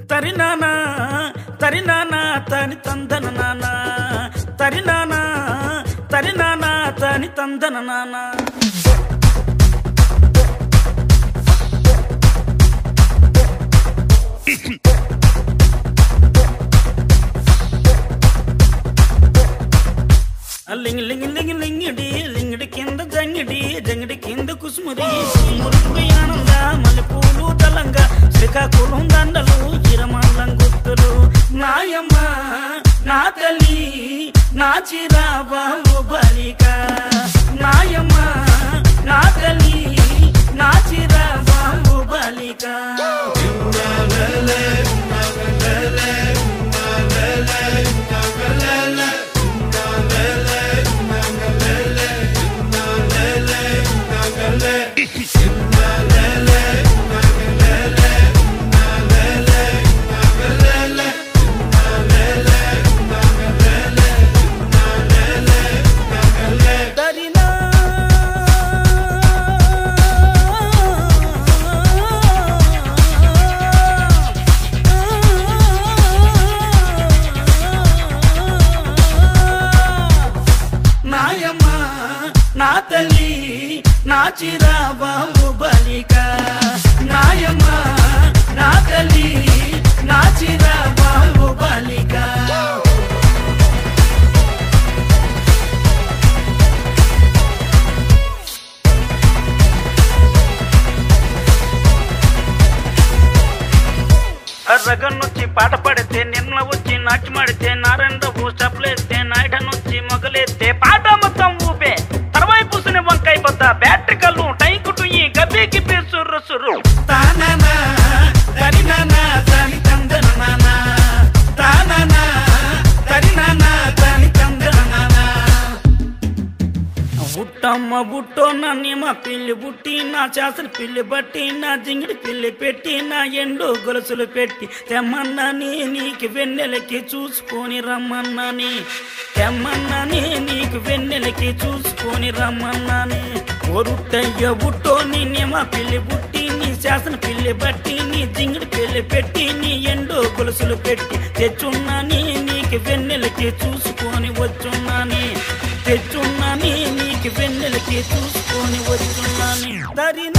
తరినానా తరినానా తని తందన నానా తరినానా తరినానా తని తందన నానా లింగి లింగి లింగి లింగిడి లింగిడి కింద జంగిడి జంగిడి కింద కుసుమురి మురుగుడు ఆనంద మల్లెపూలు దళంగా శ్రీకాకుళం దండలు చిరమల్లం గుర్తులు నాయమ్మ నా తల్లి నా చిరాబాబు బాలిక నాయమ్మ నా తల్లి నా చిరాబాబు బాలిక నా తల్లి నా చిరాబాబు బాలిక నాయమ్మ నా తల్లి నా చిరాబాబు బాలిక రగన్నొచ్చి పాట పడితే నిర్మల వచ్చి నాట్యం ఆడితే నారాయణరావు స్టెప్లేస్తే నాయుడనొచ్చి మొగలేస్తే పాట మొత్తం ఊపే తర్వాయి పూసిన వంకాయ బద్ద బ్యాటరీ కళ్ళు టైకుటు ఈ గబ్బి గిబ్బి సుర్రు సుర్రు తానానా తరినానా తని తందన నానా తానానా తరినానా తని తందన నానా బుట్టమ్మ బుట్టో నన్ను మా పిల్లి బుట్టి నా చేసలు పిల్లి బట్టి నా జింగిడి పిల్లి పెట్టి నా ఎండు గొలుసులు పెట్టి తెమ్మన్నాని నీకు వెన్నెలకి చూసుకొని రమ్మన్నాని తెమ్మన్నాని నీకు వెన్నెలకి చూసుకొని రమ్మన్నాని ఒరుట్టయ్య బుట్టో నీ మా పిల్లి బుట్టి నీ శాసన పిల్లి బట్టి నీ జింగిడి పిల్లి పెట్టి నీ ఎండు గొలుసులు పెట్టి తెచ్చున్నాని నీకు వెన్నెలకి చూసుకొని వచ్చున్నాని తెచ్చున్నాని నీకు వెన్నెలకి చూసుకొని వచ్చున్నాని దరిన